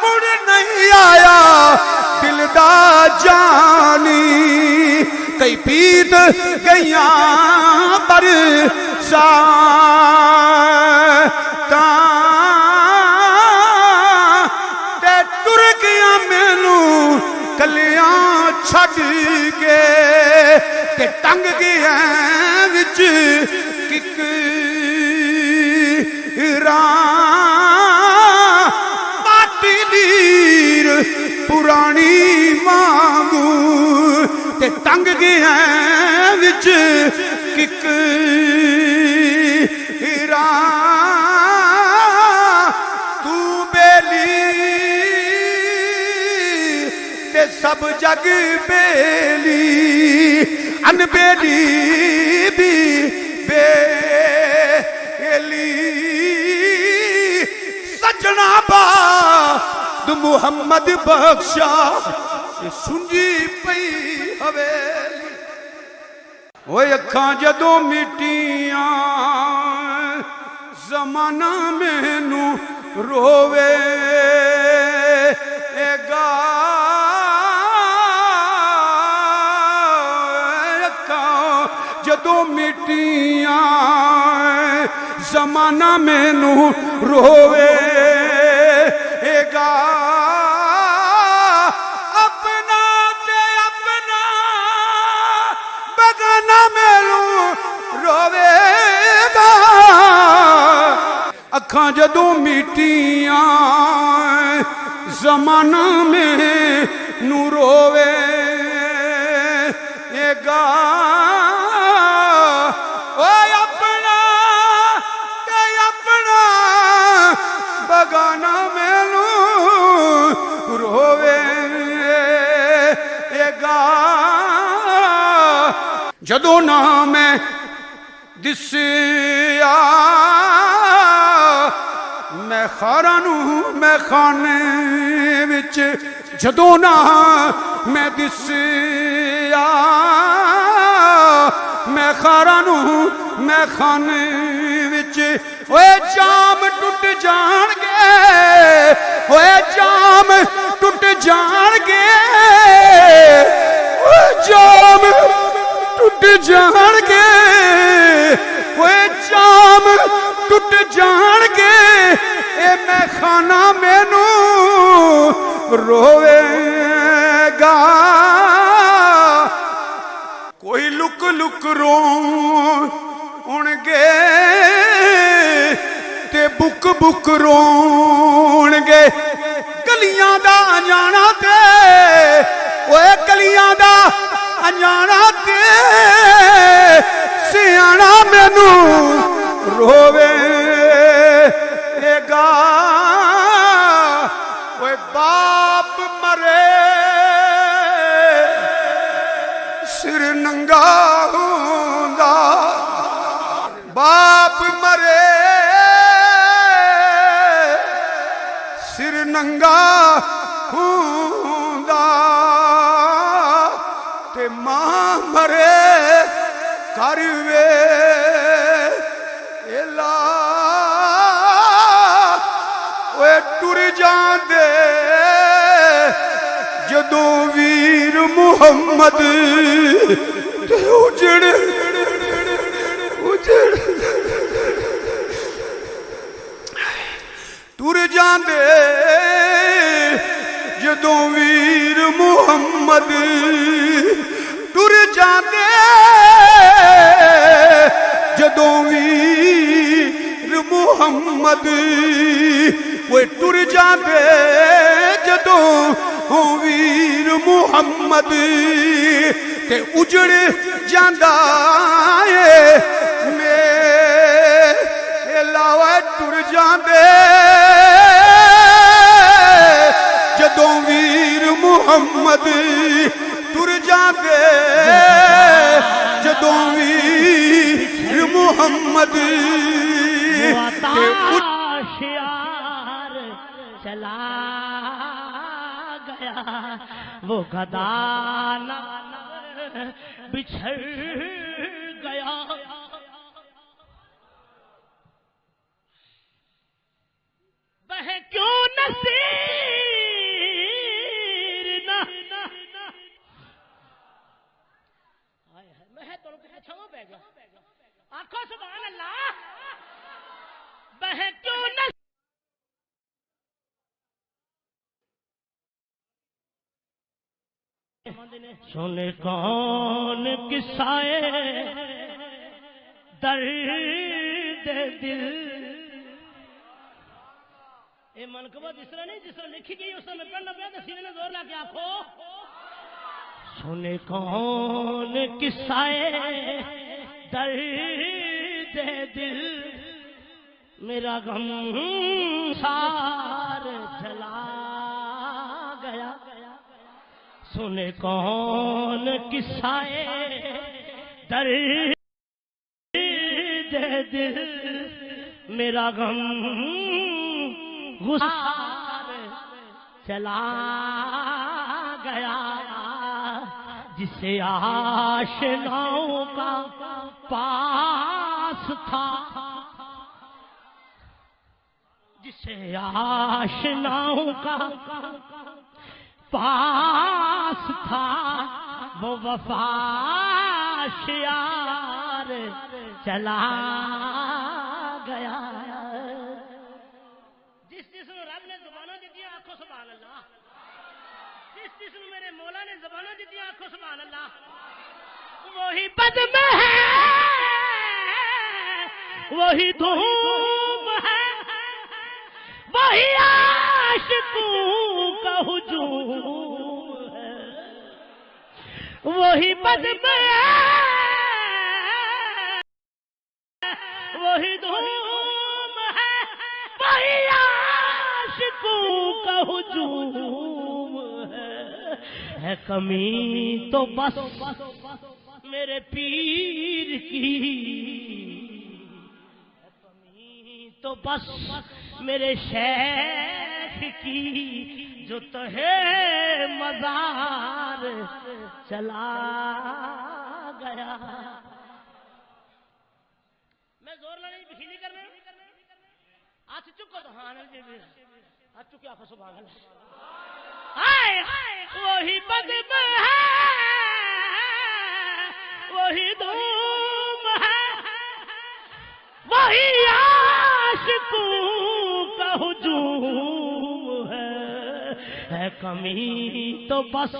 मुड़ नहीं आया दिल दा जानी कई पीत गईया पर साता ते टुर गया मैनू कलियां छड़ के ते टंग गया विच माटी लीर पुरानी मांगू ते टंग गया विच किकरा तू बेली ते सब जग बेली अनबेली भी बेली सजना बाद मुहम्मद बख्शा सुंजी पई हवेली ओए अखां जदों मिटियां जमाना मैनू रोवे गा जदों मिटियां जमाना मैनू रोवेगा अपना ते अपना बगाना मैनू रोवेगा अखां जदों मिटियां जमाना मैनू रोवेगा बगाना मैनू रोवेगा जदों ना मैं दिसिया मैं खारा नू मैं खाने विच जदों ना मैं दिसिया मैं खारा नू मैं खाने विच ओए जाम टुट जाणगे ओए जाम टुट जाणगे ओए जाम टुट जाणगे ओए जाम टुट जाणगे ए मैं खाना मैनू रोवेगा कोई लुक लुक रोणगे ते बुक बुक रो होवेगा वो बाप मरे सिर नंगा हुंदा बाप मरे सिर नंगा हुंदा ते मां मरे कर वे एला ओए टुर जांदे जदों वीर मुहम्मद ते उजड़ टुर जांदे जदों वीर मुहम्मद टुर जांदे जदों वीर मुहम्मद वो टुर जांदे जदों वीर मुहम्मद ते उजड़ जांदा है मेला टुर जांदे जदों वीर मुहम्मद टुर जांदे जदों वीर मुहम्मद
शियार चला गया वो गदाना बिछड़ गया वह क्यों नसीर ना मैं तो अच्छा पै गया आखो सुभान अल्लाह वह क्यों न सुने कौन किस्साए दर्द दिल ये मनकबत जिस तरह नहीं जिस तरह लिखी गई उस समय पढ़ना पड़ा तो सीने में जोर ला के आखो सुने कौन किस्साए दर्द दिल मेरा गम सार चला गया सुने कौन किस्साए दर्द दिल मेरा गम गुसार चला गया जिसे आशनाओं का पास था जिसे आशनाओं का पास था वो वफा शियार चला गया जिस जिसमें रब ने ज़ुबानें दी आंखों सुभान अल्लाह जिस जिसमें मेरे मौला ने ज़ुबानें दी आंखों सुभान अल्लाह वही बदम है वही धूम है वही आशिकों का हुजूम है वही बदम है वही धूम है वही आशिकों का हुजूम है कमी तो बस मेरे पीर की कमी तो बस मेरे शेख की जो तो है मजार चला गया मैं जोर लाने की नहीं कर रहा आज चुप को तो हाँ आज चुप आखो सुभान अल्लाह वही बदम है वही धूम है वही आशिकों का हुजूम है कमी तो बस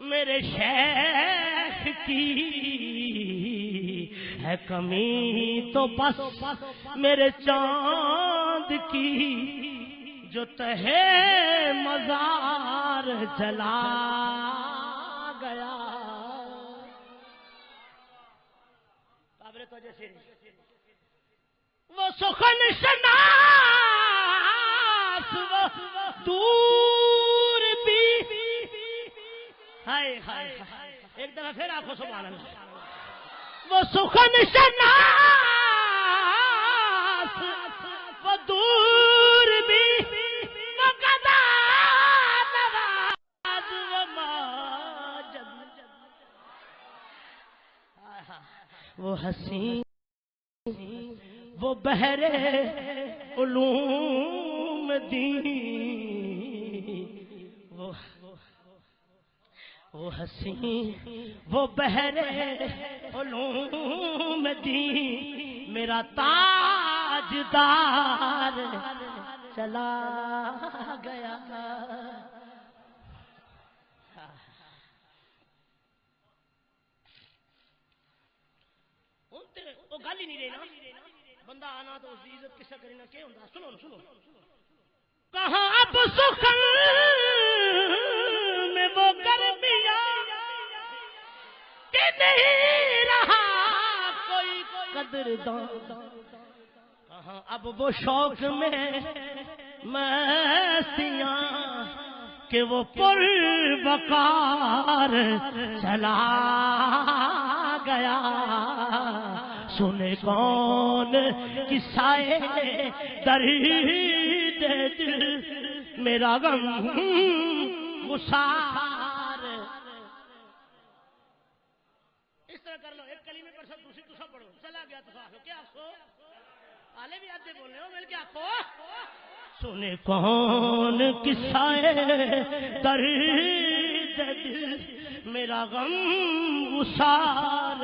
मेरे शेख की है कमी तो बस मेरे चांद की जो तहे मजार जला गया काबिल तो जैसे सुखन शनास वो दूर भी हाय हाय एक दफा फिर आंखों सुभान अल्लाह वो सुखन शनास वो दूर भी वो कदा नवाज वो माजद वो हसी वो बहरे उलूम दी वो हसी वो बहरे उलूम दी मेरा ताजदार चला गया। वो गल ही नहीं रही ना बंदा आना तो उसकी इज्जत किसा करे ना क्या होता। सुनो सुनो कहाँ अब सुखन में वो गर्मियाँ कि नहीं रहा कोई कदरदान। कहाँ अब वो शौक में मस्तियाँ कि वो पुरवकार चला गया। सुने कौन किस्साए दर्द दिल मेरा गम गुसार। इस तरह कर लो एक कलीमे पर सब दूसरी दूसरा पढ़ो चला गया तो आखो क्या आखो आले भी आधे बोल रहे हो मिल के आखो। सुने कौन किस्साए दर्द दिल मेरा गम गुसार।